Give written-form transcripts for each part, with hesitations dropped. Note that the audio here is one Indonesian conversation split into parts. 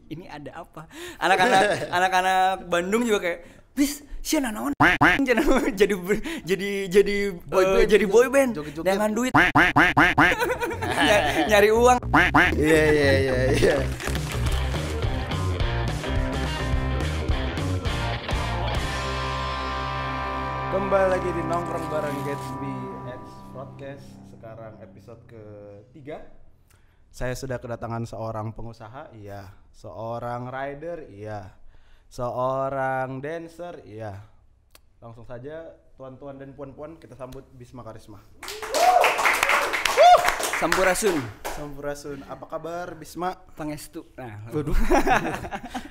ini ada apa? Anak-anak Bandung juga kayak, bis, siapa naon? jadi boy band dengan duit, nyari uang. Iya. Kembali lagi di Nongkrong bareng Gatsby X Podcast. Sekarang episode ke-3. Saya sudah kedatangan seorang pengusaha, iya. Seorang rider, iya. Seorang dancer, iya. Langsung saja tuan-tuan dan puan-puan, kita sambut Bisma Karisma. Sampurasun. Apa kabar Bisma? Pangestu. Nah, waduh.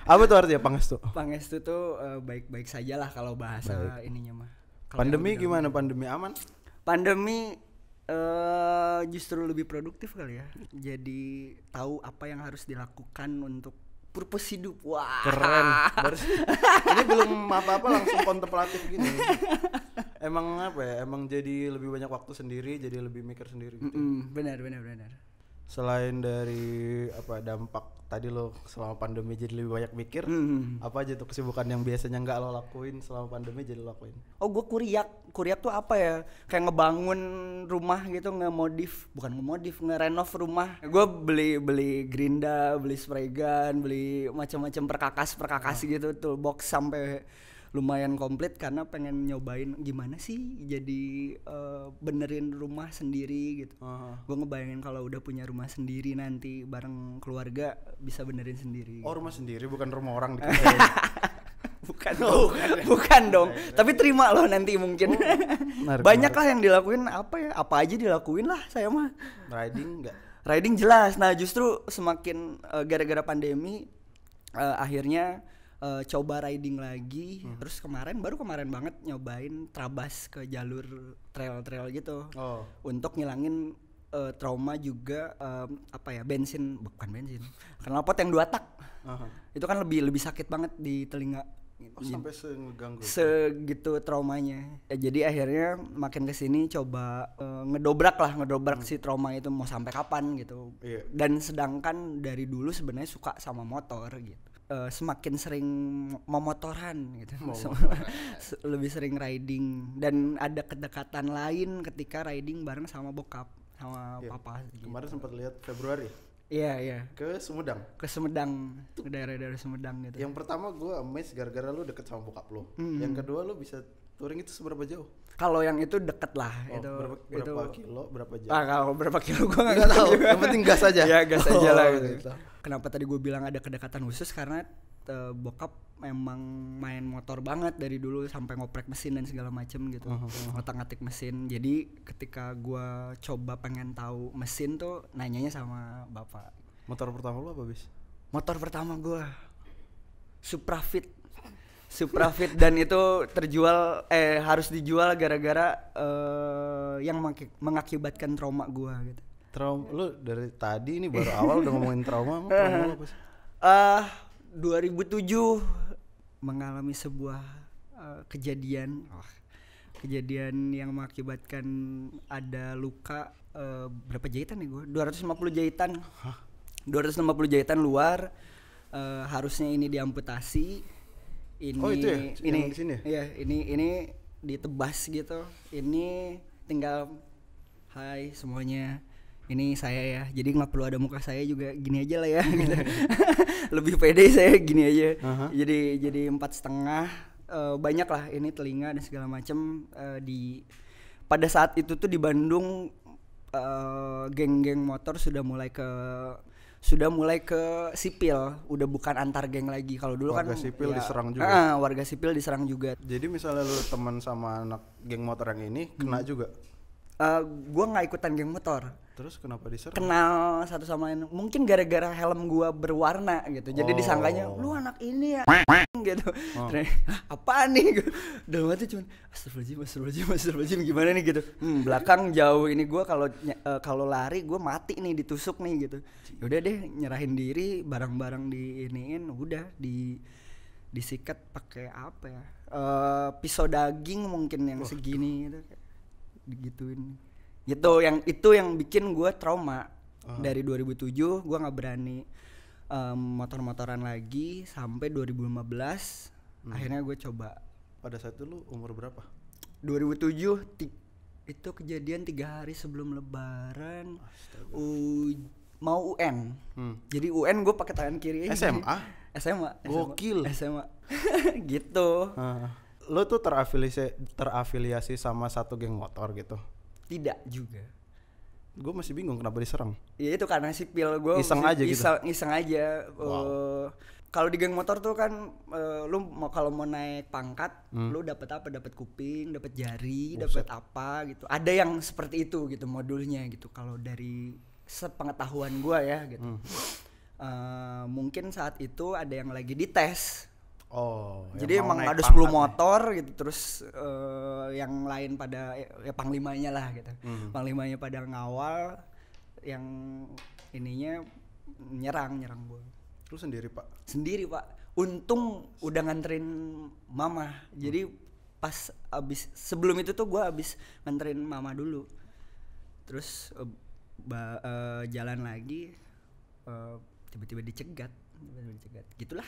Apa tuh artinya Pangestu? Pangestu tuh baik-baik saja lah kalau bahasa ininya mah. Kalo Pandemi gimana? Pandemi aman? Pandemi justru lebih produktif kali ya. Jadi tahu apa yang harus dilakukan untuk purpose hidup. Wah, keren. Ini belum apa-apa langsung kontemplatif gini. Emang apa ya? Emang jadi lebih banyak waktu sendiri, jadi lebih mikir sendiri gitu. Benar. Selain dari apa dampak tadi lo selama pandemi jadi lebih banyak mikir, apa aja tuh kesibukan yang biasanya nggak lo lakuin selama pandemi jadi lo lakuin? Oh, gue kuriak tuh apa ya? Kayak ngebangun rumah gitu, ngerenov rumah. Gue beli gerinda, beli spray gun, beli macam-macam perkakas gitu, toolbox sampai lumayan komplit karena pengen nyobain gimana sih jadi benerin rumah sendiri gitu. Gue ngebayangin kalau udah punya rumah sendiri nanti bareng keluarga bisa benerin sendiri. Oh, rumah sendiri bukan rumah orang di bukan dong. Tapi terima loh nanti mungkin. Banyak lah yang dilakuin, apa aja dilakuin lah saya mah. Riding enggak? Riding jelas. Nah, justru semakin gara-gara pandemi akhirnya coba riding lagi. Terus baru kemarin banget nyobain trabas ke jalur trail gitu. Untuk ngilangin trauma juga bukan bensin. Knalpot yang 2 tak. Itu kan lebih sakit banget di telinga. Sampai ngeganggu. Segitu traumanya. Jadi akhirnya makin kesini coba ngedobrak si trauma itu mau sampai kapan gitu. Iya. Dan sedangkan dari dulu sebenarnya suka sama motor gitu. Semakin sering memotoran gitu. Lebih sering riding dan ada kedekatan lain ketika riding bareng sama bokap sama papa gitu. Kemarin sempat lihat Februari. Iya. Ke Sumedang. Ke daerah-daerah Sumedang gitu. Yang pertama gue amazed gara-gara lu deket sama bokap lu. Yang kedua lu bisa touring itu seberapa jauh? Kalau yang itu deket lah. Berapa kilo, berapa jam? Kalau berapa kilo gue nggak tahu. Yang penting gas aja. Ya gas aja lah gitu. Kenapa tadi gue bilang ada kedekatan khusus karena bokap memang main motor banget dari dulu sampai ngoprek mesin dan segala macem gitu, ngotak-ngatik mesin. Jadi ketika gue coba pengen tahu mesin tuh nanyanya sama bapak. Motor pertama lu apa bis? Motor pertama gue Suprafit dan itu harus dijual gara-gara yang mengakibatkan trauma gue gitu. Trauma lu dari tadi ini baru awal udah ngomongin trauma lu apa sih? 2007 mengalami sebuah kejadian yang mengakibatkan ada luka berapa jahitan nih gue? 250 jahitan. 250 jahitan luar. Harusnya ini diamputasi. Ini di sini. Iya, ini ditebas gitu. Ini tinggal hai semuanya. Ini saya ya, jadi nggak perlu ada muka saya juga, gini aja lah ya gitu. Lebih pede saya gini aja. Jadi 4,5. Banyak lah ini telinga dan segala macem. Pada saat itu tuh di Bandung geng-geng motor sudah mulai ke sipil, udah bukan antar geng lagi. Kalau dulu warga kan sipil diserang juga. Warga sipil diserang juga. Jadi misalnya lu teman sama anak geng motor yang ini kena juga. Gua nggak ikutan geng motor. Terus kenapa diserang? Kenal satu sama lain. Mungkin gara-gara helm gua berwarna gitu. Jadi disangkanya lu anak ini ya gitu. Apaan nih? Dalam hati cuman astagfirullahaladzim gimana nih gitu. Belakang jauh ini gua kalau lari gua mati nih, ditusuk nih gitu. Yaudah deh, nyerahin diri, barang-barang diiniin, udah disikat pakai apa ya? Pisau daging mungkin yang segini gitu. Digituin gitu, itu yang bikin gue trauma. Dari 2007 gue nggak berani motor-motoran lagi sampai 2015. Akhirnya gue coba. Pada saat itu lu umur berapa? 2007 itu kejadian 3 hari sebelum Lebaran. Mau UN. Jadi UN gue pakai tangan kiri. SMA? SMA. Gokil. SMA. Gitu. Lu tuh terafiliasi sama satu geng motor gitu? Tidak juga. Gue masih bingung kenapa diserang. Ya itu karena sipil gue iseng aja gitu. Iseng aja. Wow. Kalau di geng motor tuh kan lu kalau mau naik pangkat, lu dapat apa? Dapat kuping, dapat jari, dapat apa gitu. Ada yang seperti itu gitu modulnya gitu. Kalau dari sepengetahuan gue ya gitu. Mungkin saat itu ada yang lagi dites. Jadi emang ada 10 motor gitu, terus yang lain pada ya panglimanya lah gitu. Panglimanya pada ngawal, yang ininya nyerang gue. Lu sendiri, Pak? Sendiri, Pak. Untung udah nganterin mama. Jadi pas abis sebelum itu tuh gue abis nganterin mama dulu. Terus jalan lagi, tiba-tiba dicegat. Gitulah.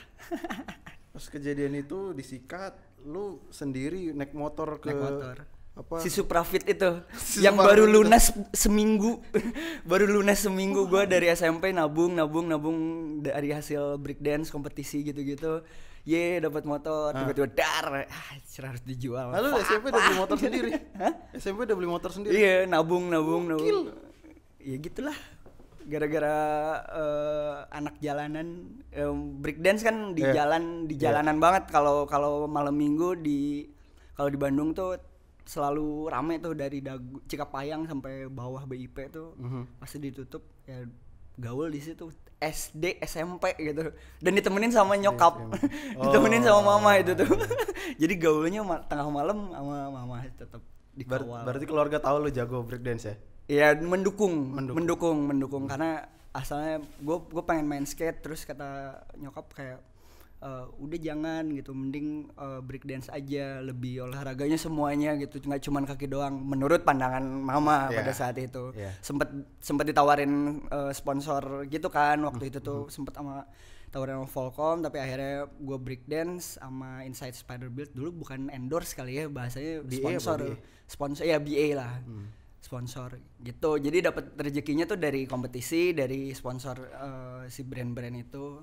Pas kejadian itu disikat, lu sendiri naik motor ke apa? Si Suprafit itu yang baru lunas seminggu. Baru lunas seminggu. Gue dari SMP nabung dari hasil breakdance kompetisi gitu-gitu. Dapat motor, tiba-tiba harus dijual. Lalu SMP udah beli motor sendiri? SMP udah beli motor sendiri? Iya, nabung. Ya gitulah. Gara-gara anak jalanan, breakdance kan di jalanan banget. Kalau malam minggu kalau di Bandung tuh selalu rame tuh dari Cikapayang sampai bawah BIP tuh pasti ditutup ya, gaul di situ SD SMP gitu, dan ditemenin sama nyokap. Ditemenin sama mama itu tuh. Jadi gaulnya tengah malam sama mama tetap dikawal. Berarti keluarga tahu lu jago breakdance ya? Iya, mendukung karena asalnya gue pengen main skate, terus kata nyokap kayak udah jangan gitu, mending breakdance aja, lebih olahraganya semuanya gitu, nggak cuman kaki doang menurut pandangan mama pada saat itu. Sempet ditawarin sponsor gitu kan waktu itu tuh, sempet tawarin sama Volcom, tapi akhirnya gue breakdance sama Inside Spider Build dulu, bukan endorse kali ya bahasanya, sponsor ya, BA lah. Sponsor gitu, jadi dapat rezekinya tuh dari kompetisi, dari sponsor si brand-brand itu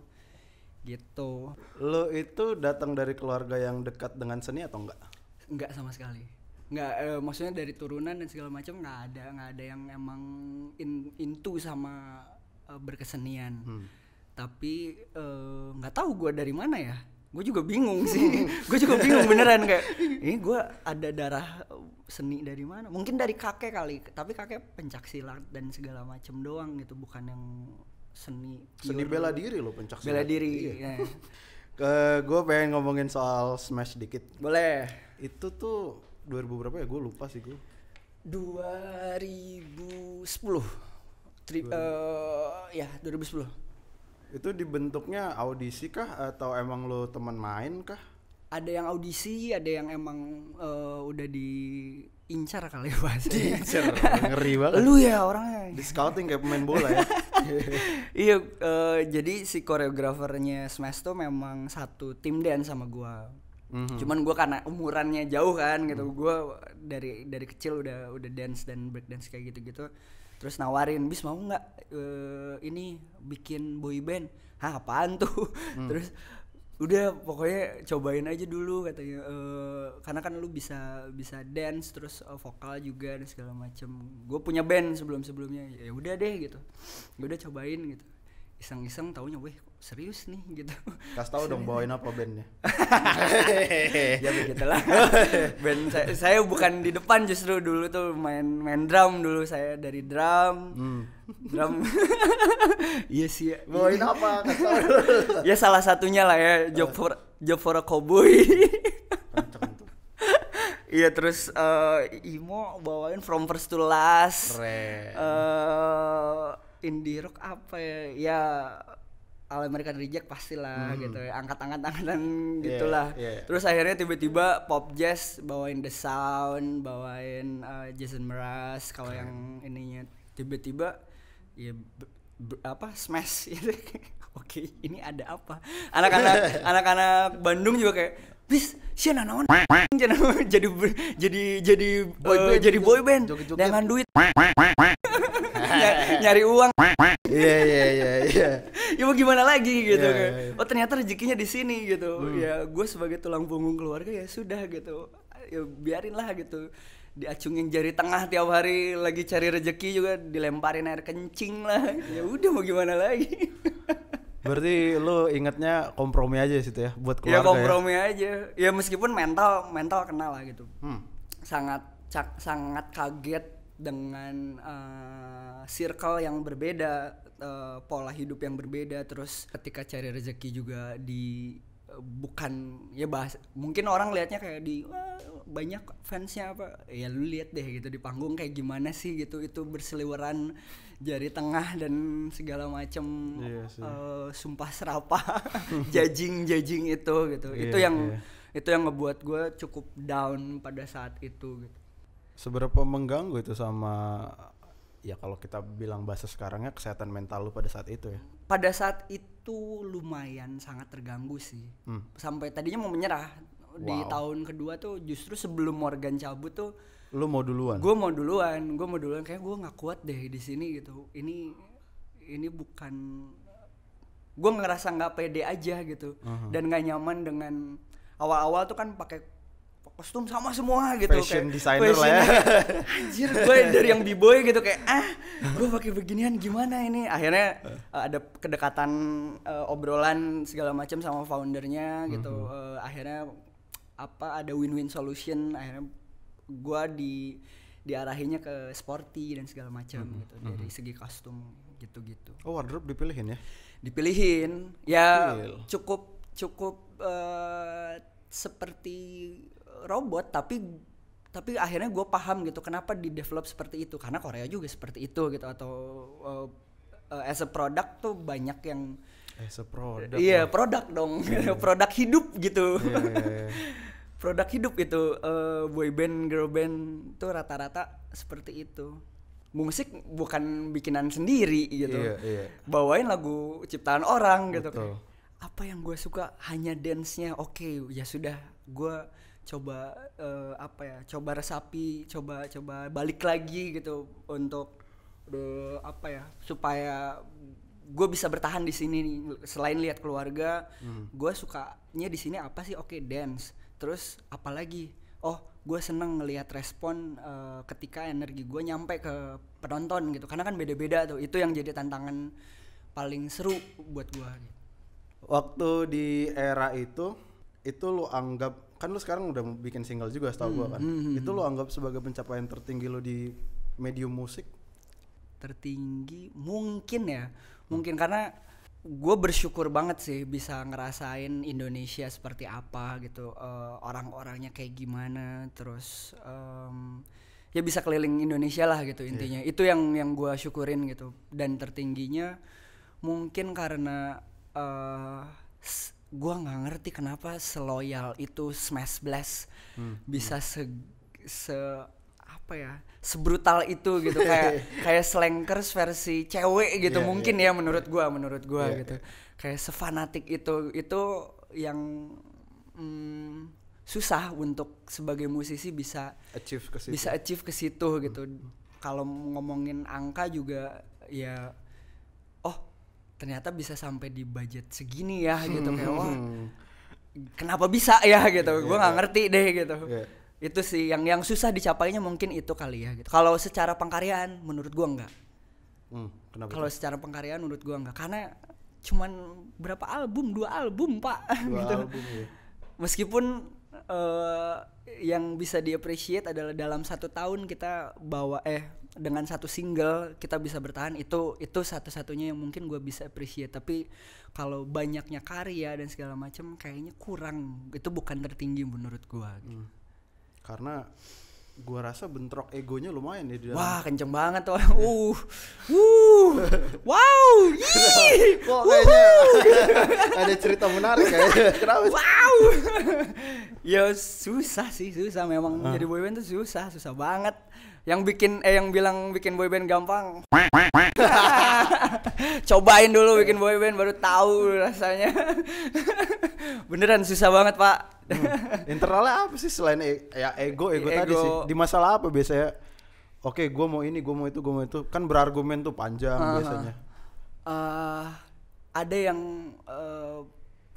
gitu. Lo itu datang dari keluarga yang dekat dengan seni atau enggak? Enggak sama sekali. Enggak, maksudnya dari turunan dan segala macam nggak ada yang emang into sama berkesenian. Tapi nggak tahu gue dari mana ya. Gue juga bingung sih. Gue juga bingung beneran, kayak ini gue ada darah seni dari mana? Mungkin dari kakek kali, tapi kakek pencaksilat dan segala macam doang gitu, bukan yang seni bela diri lo, pencaksilat. Bela diri. Iya. Gue pengen ngomongin soal Smash dikit. Boleh. Itu tuh 2000 berapa ya? Gue lupa sih gue. 2010. 2010. Itu dibentuknya audisi kah atau emang lo teman main kah? Ada yang audisi, ada yang emang udah diincar kali bahasanya. Diincar, ngeri banget. Lu ya orangnya. Di scouting kayak pemain bola ya. Iya, jadi si koreografernya Smash tuh memang satu tim dance sama gua. Cuman gua karena umurannya jauh kan gitu, gua dari kecil udah dance dan break dance kayak gitu-gitu. Terus nawarin, bis mau nggak ini bikin boy band? Hah, apaan tuh? Terus udah pokoknya cobain aja dulu katanya, karena kan lu bisa dance terus vokal juga dan segala macem. Gue punya band sebelumnya, ya udah deh gitu. Gue udah cobain gitu, iseng-iseng taunya weh serius nih gitu. Kasih tahu dong bawain apa bandnya. Ya begitulah. Band saya bukan di depan, justru dulu tuh main drum dulu, saya dari drum. Iya sih. Bawain apa? Ya salah satunya lah ya, Job for a Cowboy. Iya, terus Imo bawain From First to Last. Indie rock apa ya? Ya All American Reject pastilah gitu ya. Angkat-angkatan gitulah. Terus akhirnya tiba-tiba pop jazz bawain The Sound, bawain Jason Mraz. Kalau yang ininya tiba-tiba ya smash gitu. Oke, ini ada apa? Anak-anak Bandung juga kayak bis sia naon jadi boy band dengan duit nyari uang. Iya. Ya mau gimana lagi gitu kan. Oh ternyata rezekinya di sini gitu. Ya gue sebagai tulang punggung keluarga ya sudah gitu. Ya biarin lah gitu. Diacungin jari tengah tiap hari lagi cari rezeki juga dilemparin air kencing lah. Ya udah mau gimana lagi. Berarti lu ingatnya kompromi aja situ ya buat keluarga. Ya kompromi aja. Ya meskipun mental kena lah gitu. Sangat kaget dengan circle yang berbeda, pola hidup yang berbeda, terus ketika cari rezeki juga di bukan ya bahas mungkin orang lihatnya kayak di banyak fansnya apa ya lu lihat deh gitu di panggung kayak gimana sih gitu, itu berseliweran jari tengah dan segala macam sumpah serapah judging itu gitu. Itu yang ngebuat gue cukup down pada saat itu gitu. Seberapa mengganggu itu sama ya kalau kita bilang bahasa sekarangnya kesehatan mental lu pada saat itu ya? Pada saat itu lumayan sangat terganggu sih. Sampai tadinya mau menyerah. Di tahun kedua tuh justru sebelum Morgan cabut tuh lu mau duluan? Gue mau duluan kayak gue nggak kuat deh di sini gitu. Ini bukan, gue ngerasa nggak pede aja gitu. Dan nggak nyaman dengan awal-awal tuh kan pakai kostum sama semua gitu, fashion designer lah ya. Anjir gue dari yang b-boy gitu kayak gue pakai beginian gimana ini. Akhirnya ada kedekatan obrolan segala macam sama foundernya gitu. Akhirnya ada win-win solution. Akhirnya gue diarahinnya ke sporty dan segala macam gitu dari segi kostum gitu. Oh wardrobe dipilihin ya? Dipilihin ya. Cukup seperti robot tapi akhirnya gue paham gitu kenapa di develop seperti itu, karena Korea juga seperti itu gitu. Atau as a product tuh banyak yang as a product produk dong. Produk hidup gitu. Produk hidup itu boy band girl band tuh rata-rata seperti itu. Musik bukan bikinan sendiri gitu. Bawain lagu ciptaan orang gitu. Kayak, apa yang gue suka hanya dance-nya. Oke, ya sudah gue coba coba resapi, coba balik lagi gitu untuk supaya gue bisa bertahan di sini nih. Selain lihat keluarga, gue sukanya di sini apa sih? Oke, dance. Terus apalagi? Oh, gue seneng ngelihat respon ketika energi gue nyampe ke penonton gitu. Karena kan beda-beda tuh. Itu yang jadi tantangan paling seru buat gue. Gitu. Waktu di era itu lu anggap, kan lu sekarang udah bikin single juga setahu gua kan. Itu lu anggap sebagai pencapaian tertinggi lu di medium musik? Tertinggi mungkin ya. Mungkin karena gue bersyukur banget sih bisa ngerasain Indonesia seperti apa gitu. Orang-orangnya kayak gimana. Terus ya bisa keliling Indonesia lah gitu intinya. Itu yang gue syukurin gitu. Dan tertingginya mungkin karena gue nggak ngerti kenapa seloyal itu Smash Blast bisa sebrutal itu gitu. kayak Slankers versi cewek gitu. Mungkin menurut gue gitu. Kayak sefanatik itu yang susah untuk sebagai musisi bisa achieve ke situ gitu. Kalau ngomongin angka juga ya ternyata bisa sampai di budget segini ya gitu. Kayak kenapa bisa ya gitu. Gue nggak ngerti deh gitu. Itu sih yang susah dicapainya mungkin itu kali ya gitu. Kalau secara pengkaryaan menurut gue enggak. Kalau secara pengkaryaan menurut gue enggak, karena cuman berapa album, 2 album pak. 2 gitu. album ya. Meskipun yang bisa di-appreciate adalah dalam 1 tahun kita bawa dengan 1 single kita bisa bertahan, itu satu-satunya yang mungkin gue bisa appreciate. Tapi kalau banyaknya karya dan segala macam kayaknya kurang, itu bukan tertinggi menurut gue gitu. Karena gua rasa bentrok egonya lumayan ya di dalam. Wah, kenceng banget tuh. Wow. Kok kayaknya ada cerita menarik kayaknya. Kenapa? Wow. Ya susah memang jadi boyband tuh susah banget. Yang bilang bikin boyband gampang. Cobain dulu bikin boyband baru tahu rasanya. Beneran susah banget, Pak. Internalnya apa sih selain ego tadi sih? Di masalah apa biasanya? Oke, gue mau ini, gue mau itu. Kan berargumen tuh panjang biasanya. Ada yang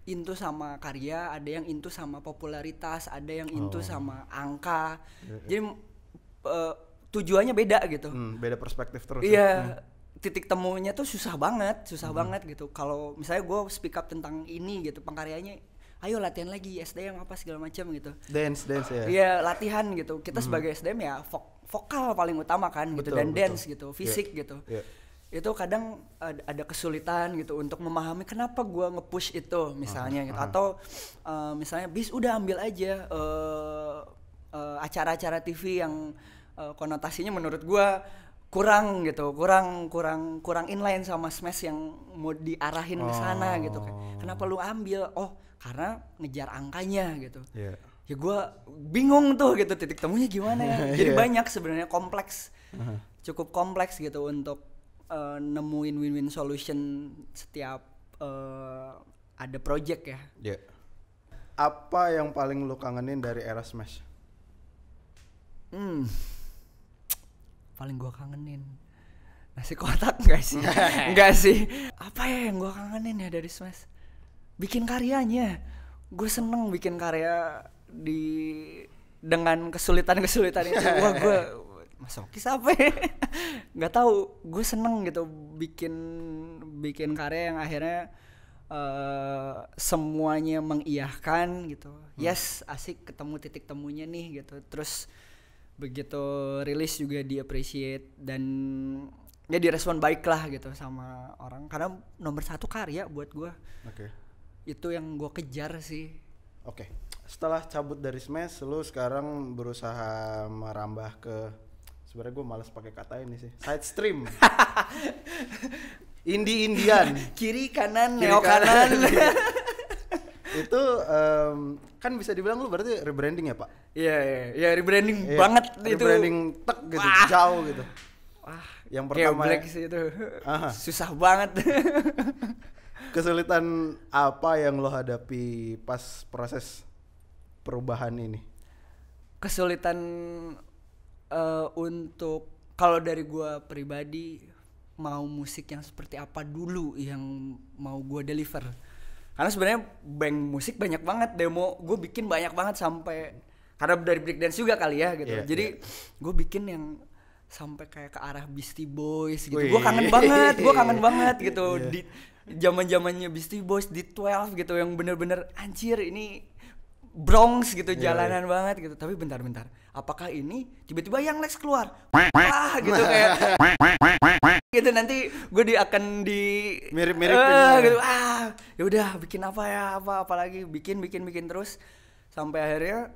into sama karya, ada yang into sama popularitas, ada yang into sama angka. Jadi tujuannya beda gitu. Beda perspektif terus. Iya, titik temunya tuh susah banget gitu. Kalau misalnya gue speak up tentang ini gitu, pengkaryanya, ayo latihan lagi SDM apa segala macam gitu. Dance ya. Iya, latihan gitu. Kita sebagai SDM ya vokal paling utama kan gitu, dan dance gitu, fisik gitu. Itu kadang ada kesulitan gitu untuk memahami kenapa gue nge-push itu misalnya gitu. Atau misalnya bis udah ambil aja acara-acara TV yang konotasinya menurut gua kurang inline sama Smash yang mau diarahin ke sana gitu. Kenapa lu ambil? Oh, karena ngejar angkanya gitu. Ya gua bingung tuh gitu titik temunya gimana ya. Jadi banyak sebenarnya kompleks. Cukup kompleks gitu untuk nemuin win-win solution setiap ada project ya. Apa yang paling lu kangenin dari era Smash? Paling gua kangenin nasi kotak enggak sih apa ya yang gua kangenin ya dari Smash, bikin karyanya. Gue seneng bikin karya dengan kesulitan itu. Wah, gue masokis apa ya nggak tahu, gue seneng gitu bikin karya yang akhirnya semuanya mengiyakan gitu. Yes, asik ketemu titik temunya nih gitu. Terus begitu rilis juga di-appreciate dan ya direspon baik lah gitu sama orang, karena nomor 1 karya buat gue. Itu yang gue kejar sih. Setelah cabut dari Smash, lu sekarang berusaha merambah ke, sebenarnya gue malas pakai kata ini sih, side stream. Indian kiri kanan neo kanan. Itu kan bisa dibilang lu berarti rebranding ya, Pak? Iya rebranding banget itu. Rebranding gitu, jauh gitu. Wah, yang pertama Black sih itu. Susah banget. Kesulitan apa yang lo hadapi pas proses perubahan ini? Kesulitan untuk, kalau dari gua pribadi, mau musik yang seperti apa dulu yang mau gua deliver. Karena sebenarnya bank musik banyak banget, demo gue bikin banyak banget sampai, karena dari breakdance juga kali ya gitu. Jadi gue bikin yang sampai kayak ke arah Beastie Boys gitu. Gue kangen banget gitu. Di zaman-zamannya Beastie Boys, di 12 gitu, yang bener-bener anjir ini Bronx gitu, jalanan banget gitu. Tapi bentar, apakah ini tiba-tiba yang Lex keluar? Wah gitu kayak gitu, nanti gue akan mirip-mirip gitu. Ya udah bikin apa lagi, bikin terus sampai akhirnya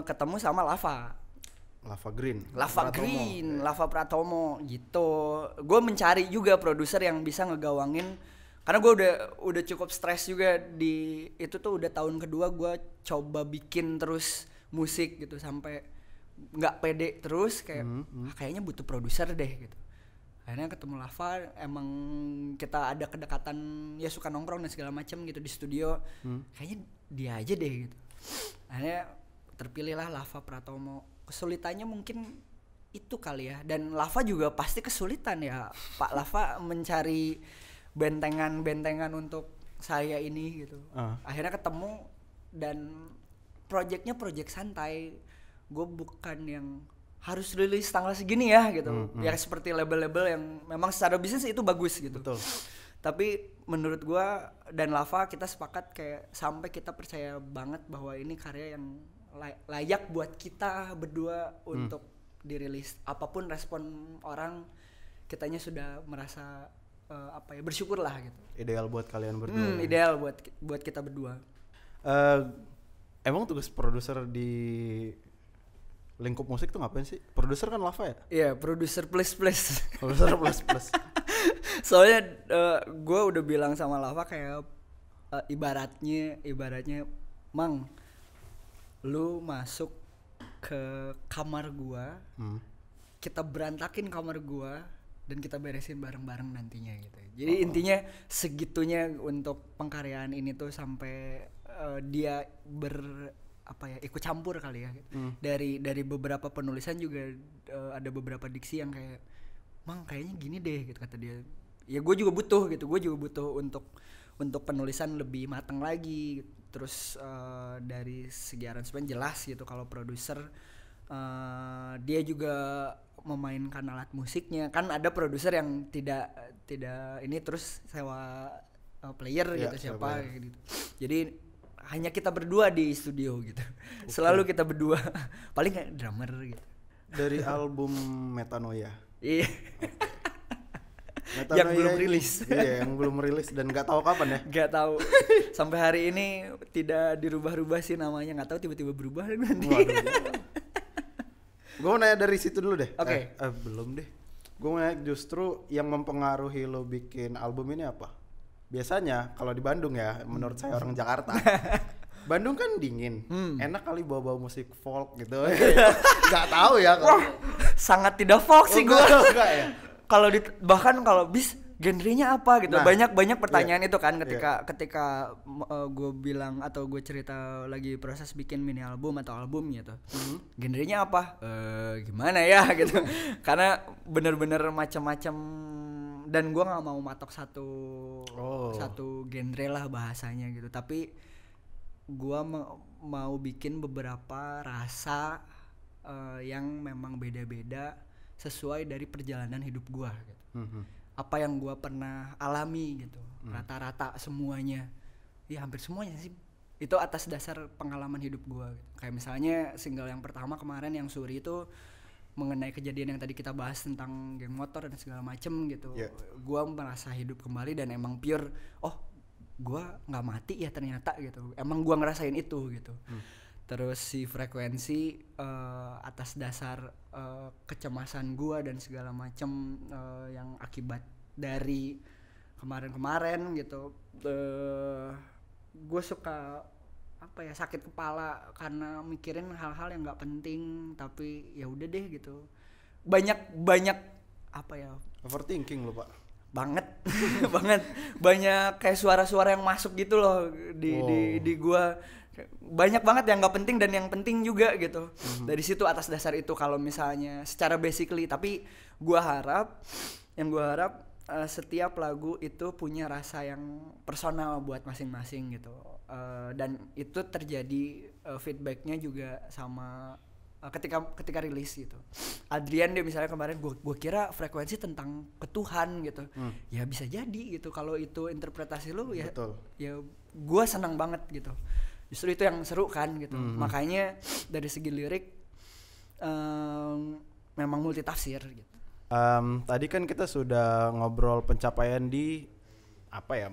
ketemu sama Lava Pratomo gitu. Gue mencari juga produser yang bisa ngegawangin, karena gue udah cukup stres juga di itu tuh. Udah tahun kedua gue coba bikin terus musik gitu, sampai nggak pede terus kayak kayaknya butuh produser deh gitu. Akhirnya ketemu Lava, emang kita ada kedekatan, ya suka nongkrong dan segala macam gitu di studio. Kayaknya dia aja deh gitu. Akhirnya terpilihlah Lava Pratomo. Kesulitannya mungkin itu kali ya, dan Lava juga pasti kesulitan ya Pak Lava mencari bentengan untuk saya ini gitu. Akhirnya ketemu, dan project santai. Gue bukan yang harus rilis tanggal segini ya gitu. Ya seperti label-label yang memang secara bisnis itu bagus gitu. Betul. Tapi menurut gua dan Lava, kita sepakat kayak sampai kita percaya banget bahwa ini karya yang layak buat kita berdua untuk dirilis. Apapun respon orang, kitanya sudah merasa bersyukur lah gitu. Ideal buat kalian berdua. Ideal buat kita berdua. Emang tugas produser di lingkup musik tuh ngapain sih? Produser kan Lava ya? Iya, produser plus. Produser plus. Soalnya gue udah bilang sama Lava kayak ibaratnya Mang, lu masuk ke kamar gua, kita berantakin kamar gua dan kita beresin bareng-bareng nantinya gitu. Jadi intinya segitunya untuk pengkaryaan ini tuh sampai dia ikut campur kali ya. Dari beberapa penulisan juga ada beberapa diksi yang kayak, Mang kayaknya gini deh gitu kata dia. Ya gue juga butuh untuk penulisan lebih matang lagi. Terus dari segi aransemen jelas gitu kalau produser dia juga memainkan alat musiknya. Kan ada produser yang tidak ini terus sewa player gitu siapa gitu. Jadi hanya kita berdua di studio gitu. Selalu kita berdua. Paling kayak drummer gitu. Dari album Metanoia. Iya. Metanoia yang belum rilis. Iya, yang belum rilis dan nggak tahu kapan ya. Nggak tahu. Sampai hari ini tidak dirubah-rubah sih namanya. Nggak tahu tiba-tiba berubah nanti. Gue mau nanya dari situ dulu deh. Oke. Belum deh. Gue mau nanya justru yang mempengaruhi lo bikin album ini apa? Biasanya kalau di Bandung ya, menurut saya orang Jakarta, Bandung kan dingin, enak kali bawa musik folk gitu. Gak tahu ya. Wah, sangat tidak folk sih gue. Ya? Bahkan kalau genrenya apa gitu. Nah, banyak pertanyaan itu kan ketika gue bilang atau gue cerita lagi proses bikin mini album atau album gitu. Genrenya apa? Gimana ya gitu. Karena bener-bener macam-macam dan gue nggak mau matok satu genre lah bahasanya gitu. Tapi gue mau bikin beberapa rasa yang memang beda-beda sesuai dari perjalanan hidup gue gitu. Apa yang gue pernah alami gitu, rata-rata semuanya, ya hampir semuanya sih itu atas dasar pengalaman hidup gue gitu. Kayak misalnya single yang pertama kemarin yang Suri itu mengenai kejadian yang tadi kita bahas tentang geng motor dan segala macem gitu. Gue merasa hidup kembali dan emang pure gue nggak mati ya ternyata gitu, emang gue ngerasain itu gitu. Terus si Frekuensi atas dasar kecemasan gue dan segala macem yang akibat dari kemarin gitu. Gue suka sakit kepala karena mikirin hal-hal yang nggak penting, tapi ya udah deh gitu. Banyak overthinking lo pak. Banget banyak kayak suara-suara yang masuk gitu loh di gua. Banyak banget yang nggak penting dan yang penting juga gitu. Dari situ atas dasar itu kalau misalnya secara basically, tapi gua harap setiap lagu itu punya rasa yang personal buat masing-masing gitu. Dan itu terjadi feedbacknya juga sama ketika rilis gitu. Adrian dia misalnya kemarin gue kira Frekuensi tentang ketuhan gitu. Ya bisa jadi gitu kalau itu interpretasi lo ya. Betul. Ya gue senang banget gitu. Justru itu yang seru kan gitu. Makanya dari segi lirik memang multitafsir gitu. Tadi kan kita sudah ngobrol pencapaian di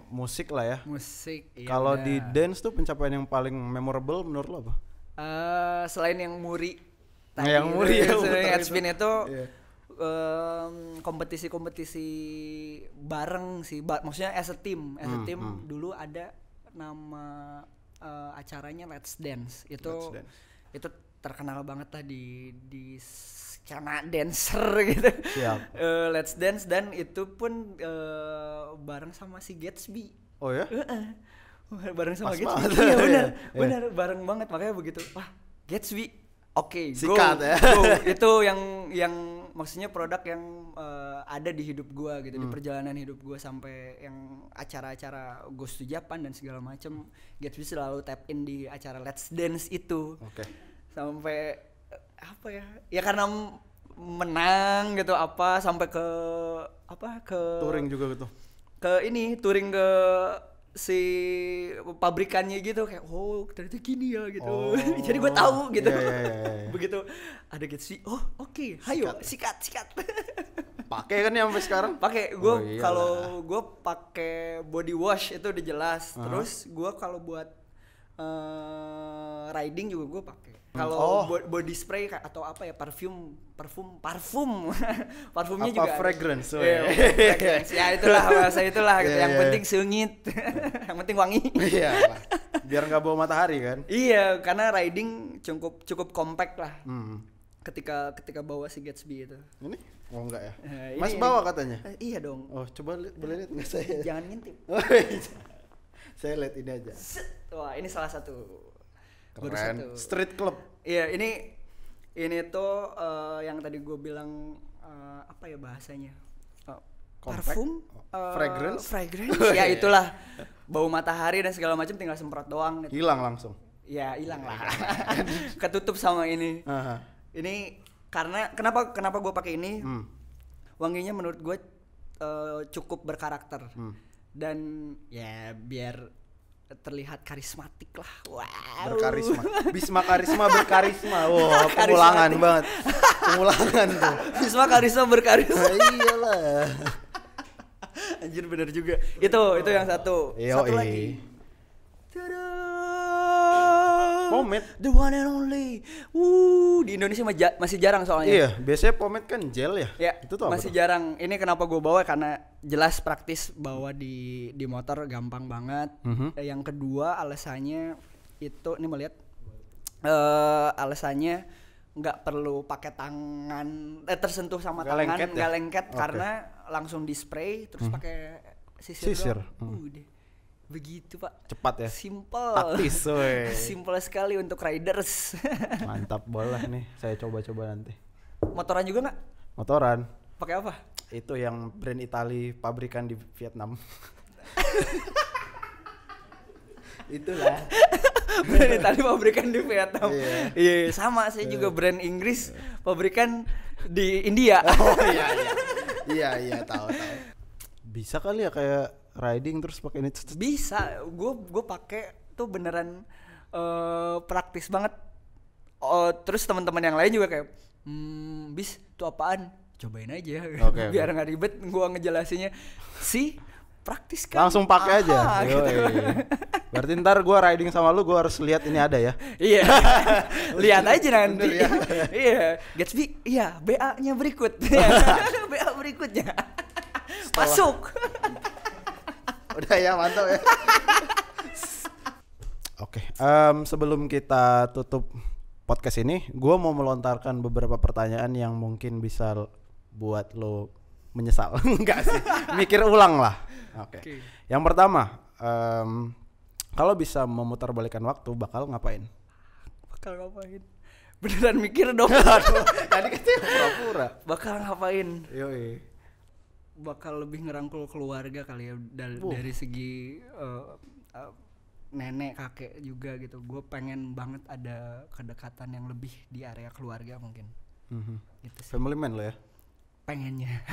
musik lah ya. Musik. Kalau di dance tuh pencapaian yang paling memorable menurut lo apa? Selain yang Muri tadi, yang Muri ya, Headspin itu kompetisi bareng sih, maksudnya as a team dulu ada nama acaranya Let's Dance itu terkenal banget lah di skena dancer gitu. Let's Dance dan itu pun bareng sama si Gatsby. Oh ya? Bareng sama Gatsby. Iya benar bareng banget, makanya begitu. Wah, Gatsby. Oke, sikat go, ya. Go. Itu yang maksudnya produk yang ada di hidup gua gitu, di perjalanan hidup gua sampai yang acara-acara Ghost to Japan dan segala macam. Gatsby selalu tap in di acara Let's Dance itu. Sampai ya karena menang gitu sampai ke touring juga gitu. Touring ke si pabrikannya gitu, kayak ternyata gini ya gitu. Jadi gue tahu gitu. Begitu ada Gatsby, oke, hayo sikat. Pakai kan ya sampai sekarang? Pakai. Gue kalau gue pakai body wash itu udah jelas. Terus gue kalau buat riding juga gue pakai. Kalau body spray atau apa ya, parfum parfumnya apa juga fragrance fragrance. Ya itulah bahasa itulah gitu. Yang penting sengit yang penting wangi. Iya lah. Biar nggak bawa matahari kan. Iya, karena riding cukup compact lah ketika bawa si Gatsby itu. Ini enggak ya, Mas bawa katanya. Iya dong. Coba boleh lihat nggak saya? Jangan ngintip. Saya lihat ini aja. Wah, ini salah satu. Keren. Street club. Iya, ini tuh yang tadi gue bilang apa ya bahasanya? Parfum, fragrance. Ya itulah. Bau matahari dan segala macam tinggal semprot doang gitu. Hilang langsung. Ya, hilang lah. Ketutup sama ini. Ini karena kenapa gue pakai ini? Wanginya menurut gue cukup berkarakter. Dan ya biar terlihat karismatik lah. Wow. Berkarisma. Bisma karisma berkarisma. Wow, pengulangan banget. Pengulangan tuh. Bisma karisma berkarisma. Iyalah. Anjir bener juga. Itu yang satu. Satu lagi. Tada. Pomade. The one and only. Di Indonesia masih jarang soalnya. Iya, biasanya pomade kan gel ya. Ya, itu tuh masih jarang. Ini kenapa gue bawa karena jelas praktis, bawa di motor gampang banget. Yang kedua alasannya itu, ini mau lihat. Alasannya nggak perlu pakai tangan tersentuh sama tangan, nggak lengket karena langsung di spray terus pakai sisir. Udah. Begitu Pak. Cepat ya. Simple. Taktis woy. Simple sekali untuk riders. Mantap bola nih. Saya coba nanti. Motoran juga nggak? Motoran. Pakai apa? Itu yang brand Itali, pabrikan di Vietnam. Itulah. Brand Itali, pabrikan di Vietnam. Iya, sama saya juga brand Inggris, pabrikan di India. Iya, tahu. Bisa kali ya kayak riding terus pakai ini. Bisa, gue pakai tuh beneran praktis banget. Terus teman-teman yang lain juga kayak, bis itu apaan? Cobain aja, biar nggak ribet gue ngejelasinnya. Praktis kan? Langsung pakai aja. Gitu. Berarti ntar gue riding sama lu, gue harus lihat ini ada ya. Iya, lihat aja nanti. Iya, Gatsby, iya BA-nya berikut. BA berikutnya. Masuk. Udah ya, mantap ya. Oke, sebelum kita tutup podcast ini, gue mau melontarkan beberapa pertanyaan yang mungkin bisa buat lo menyesal. Enggak sih, mikir ulang lah. Oke. Yang pertama, kalau bisa memutarbalikkan waktu, bakal ngapain? Beneran mikir dong. Tadi katanya pura-pura. Bakal ngapain? Yoi. Bakal lebih ngerangkul keluarga kali ya, dari segi nenek kakek juga gitu. Gue pengen banget ada kedekatan yang lebih di area keluarga mungkin. Gitu sih. Family man lo ya? Pengennya.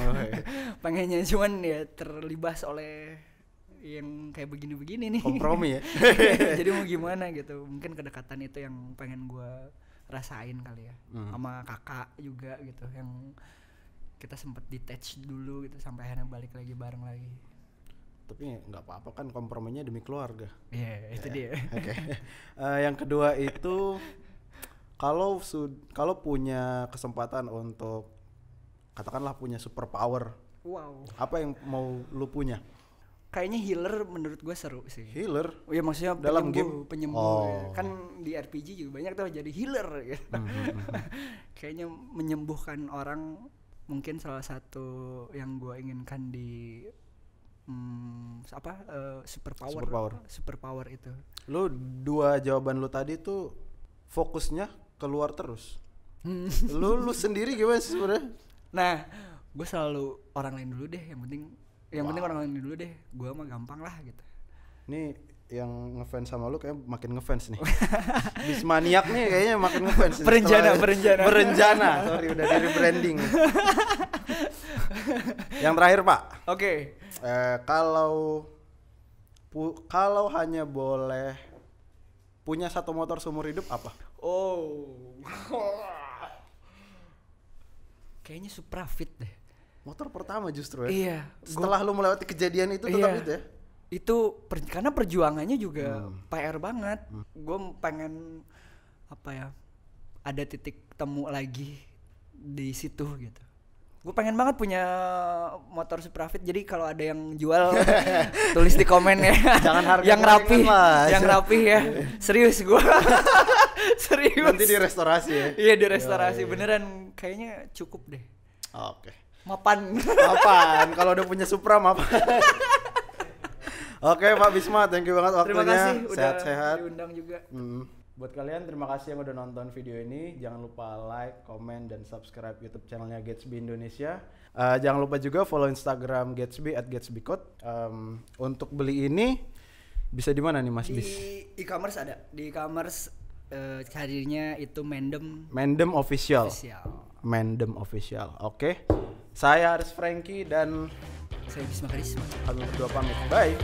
Pengennya, cuman ya terlibas oleh yang kayak begini-begini nih. Kompromi ya. Jadi mau gimana gitu. Mungkin kedekatan itu yang pengen gue rasain kali ya. Sama kakak juga gitu, yang kita sempat detach dulu gitu sampai akhirnya balik lagi bareng lagi. Tapi nggak apa-apa kan, komprominya demi keluarga. Iya, itu dia. Oke. Yang kedua itu kalau punya kesempatan untuk katakanlah punya super power. Wow. Apa yang mau lu punya? Kayaknya healer menurut gue seru sih. Healer? Ya maksudnya dalam penyembuh ya. Kan di RPG juga banyak tuh jadi healer ya. Kayaknya menyembuhkan orang mungkin salah satu yang gue inginkan di super power itu. Lu dua jawaban lu tadi tuh fokusnya keluar terus. lu sendiri gimana sih sebenarnya? Nah, gue selalu orang lain dulu deh, yang penting orang lain dulu deh. Gue mah gampang lah gitu. Nih yang ngefans sama lu kayak makin ngefans nih. Bismaniak nih kayaknya makin ngefans. Berencana. Sorry, udah dari branding. Yang terakhir Pak. Oke. Kalau hanya boleh punya satu motor seumur hidup apa? Kayaknya Supra Fit deh. Motor pertama justru ya. Iya. Setelah lu melewati kejadian itu tetap itu ya. Itu karena perjuangannya juga PR banget. Gue pengen ada titik temu lagi di situ gitu. Gue pengen banget punya motor Suprafit, jadi kalau ada yang jual tulis di komen ya. Jangan harga yang rapi, Mas. yang rapi ya. Serius gue. Serius. Nanti di restorasi ya. Iya di restorasi beneran, kayaknya cukup deh. Oke. Mapan. Mapan kalau udah punya Supra mapan. Oke Pak Bisma, thank you banget waktunya. Terima kasih udah sehat-sehat. diundang juga. Buat kalian terima kasih yang udah nonton video ini. Jangan lupa like, comment, dan subscribe YouTube channelnya Gatsby Indonesia. Jangan lupa juga follow Instagram Gatsby @gatsbycode. Untuk beli ini bisa di mana nih Mas Bis? Di e-commerce ada. Di e-commerce carinya itu Mendem Official. Mendem Official. Oke. Saya Aris Franky dan saya Bisma Karisma. kami berdua pamit. Bye.